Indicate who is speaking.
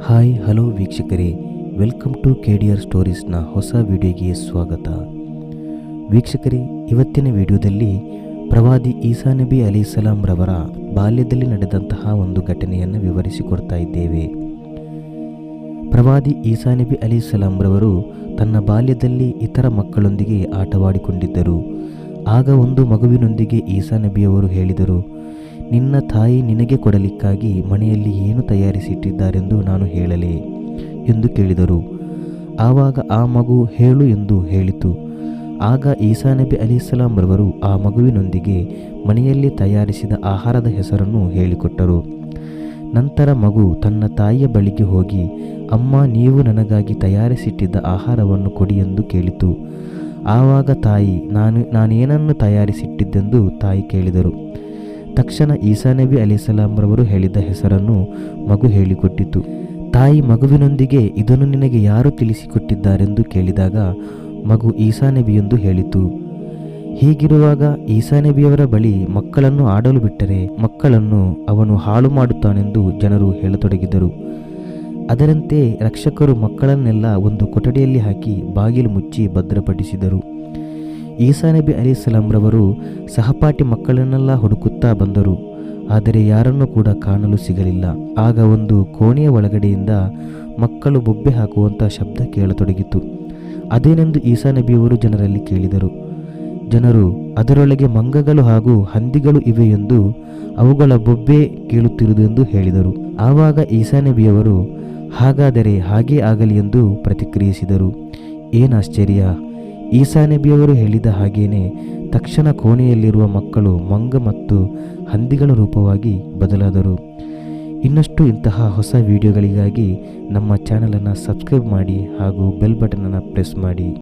Speaker 1: Hi hello ವೀಕ್ಷಕರೇ, welcome to KDR ಸ್ಟೋರೀಸ್ನ ಹೊಸ ವಿಡಿಯೋಗೆ ಸ್ವಾಗತ. ವೀಕ್ಷಕರೇ, ಇವತ್ತಿನ ವಿಡಿಯೋದಲ್ಲಿ ಪ್ರವಾದಿ ಈಸಾ ನಬಿ ಅಲೈಹಿಸ್ಸಲಾಂ ರವರ ಬಾಲ್ಯದಲ್ಲಿ ನಡೆದಂತಹ ಒಂದು ಘಟನೆಯನ್ನು ವಿವರಿಸಿಕೊಡ್ತಾ ಇದ್ದೇವೆ. ಪ್ರವಾದಿ ಈಸಾ ನಬಿ ಅಲೈಹಿಸ್ಸಲಾಂ ರವರು ತನ್ನ ಬಾಲ್ಯದಲ್ಲಿ ಇತರ ಮಕ್ಕಳೊಂದಿಗೆ ಆಟವಾಡಿಕೊಂಡಿದ್ದರು. ಆಗ ಒಂದು ಮಗುವಿನೊಂದಿಗೆ ಈಸಾ ನಬಿಯವರು ಹೇಳಿದರು, ನಿನ್ನ ತಾಯಿ ನಿನಗೆ ಕೊಡಲಿಕ್ಕಾಗಿ ಮನೆಯಲ್ಲಿ ಏನು ತಯಾರಿಸಿಟ್ಟಿದ್ದಾರೆಂದು ನಾನು ಹೇಳಲೇ ಎಂದು ಕೇಳಿದರು. ಆವಾಗ ಆ ಮಗು ಹೇಳು ಎಂದು ಹೇಳಿತು. ಆಗ ಈಸಾ ನಬಿ ಅಲೈಹಿಸ್ಸಲಾಂ ರವರು ಆ ಮಗುವಿನೊಂದಿಗೆ ಮನೆಯಲ್ಲಿ ತಯಾರಿಸಿದ ಆಹಾರದ ಹೆಸರನ್ನು ಹೇಳಿಕೊಟ್ಟರು. ನಂತರ ಮಗು ತನ್ನ ತಾಯಿಯ ಬಳಿಗೆ ಹೋಗಿ, ಅಮ್ಮ, ನೀವು ನನಗಾಗಿ ತಯಾರಿಸಿಟ್ಟಿದ್ದ ಆಹಾರವನ್ನು ಕೊಡಿ ಎಂದು ಕೇಳಿತು. ಆವಾಗ ತಾಯಿ, ನಾನೇನನ್ನು ತಯಾರಿಸಿಟ್ಟಿದ್ದೆಂದು ತಾಯಿ ಕೇಳಿದರು. ತಕ್ಷಣ ಈಸಾ ನಬಿ ಅಲೈಹಿಸ್ಸಲಾಂ ರವರು ಹೇಳಿದ ಹೆಸರನ್ನು ಮಗು ಹೇಳಿಕೊಟ್ಟಿತು. ತಾಯಿ ಮಗುವಿನೊಂದಿಗೆ, ಇದನ್ನು ನಿನಗೆ ಯಾರು ತಿಳಿಸಿಕೊಟ್ಟಿದ್ದಾರೆಂದು ಕೇಳಿದಾಗ ಮಗು ಈಸಾ ನಬಿಯೆಂದು ಹೇಳಿತು. ಹೀಗಿರುವಾಗ ಈಸಾ ನಬಿಯವರ ಬಳಿ ಮಕ್ಕಳನ್ನು ಆಡಲು ಬಿಟ್ಟರೆ ಮಕ್ಕಳನ್ನು ಅವನು ಹಾಳು ಮಾಡುತ್ತಾನೆಂದು ಜನರು ಹೇಳತೊಡಗಿದರು. ಅದರಂತೆ ರಕ್ಷಕರು ಮಕ್ಕಳನ್ನೆಲ್ಲ ಒಂದು ಕೊಠಡಿಯಲ್ಲಿ ಹಾಕಿ ಬಾಗಿಲು ಮುಚ್ಚಿ ಭದ್ರಪಡಿಸಿದರು. ಈಸಾ ನಬಿ ಅಲೈಹಿಸ್ಸಲಾಂ ರವರು ಸಹಪಾಠಿ ಮಕ್ಕಳನ್ನೆಲ್ಲ ಹುಡುಕುತ್ತಾ ಬಂದರು, ಆದರೆ ಯಾರನ್ನೂ ಕೂಡ ಕಾಣಲು ಸಿಗಲಿಲ್ಲ. ಆಗ ಒಂದು ಕೋಣೆಯ ಒಳಗಡೆಯಿಂದ ಮಕ್ಕಳು ಬೊಬ್ಬೆ ಹಾಕುವಂಥ ಶಬ್ದ ಕೇಳತೊಡಗಿತು. ಅದೇನೆಂದು ಈಸಾ ನಬಿಯವರು ಜನರಲ್ಲಿ ಕೇಳಿದರು. ಜನರು, ಅದರೊಳಗೆ ಮಂಗಗಳು ಹಾಗೂ ಹಂದಿಗಳು ಇವೆ ಎಂದು, ಅವುಗಳ ಬೊಬ್ಬೆ ಕೇಳುತ್ತಿರುವುದೆಂದು ಹೇಳಿದರು. ಆವಾಗ ಈಸಾ ನಬಿಯವರು, ಹಾಗಾದರೆ ಹಾಗೇ ಆಗಲಿ ಎಂದು ಪ್ರತಿಕ್ರಿಯಿಸಿದರು. ಏನಾಶ್ಚರ್ಯ! ಈಸಾ ನಬಿಯವರು ಹೇಳಿದ ಹಾಗೇನೆ ತಕ್ಷಣ ಕೋಣೆಯಲ್ಲಿರುವ ಮಕ್ಕಳು ಮಂಗ ಮತ್ತು ಹಂದಿಗಳ ರೂಪವಾಗಿ ಬದಲಾದರು. ಇನ್ನಷ್ಟು ಇಂತಹ ಹೊಸ ವಿಡಿಯೋಗಳಿಗಾಗಿ ನಮ್ಮ ಚಾನಲನ್ನು ಸಬ್ಸ್ಕ್ರೈಬ್ ಮಾಡಿ ಹಾಗೂ ಬೆಲ್ ಬಟನನ್ನು ಪ್ರೆಸ್ ಮಾಡಿ.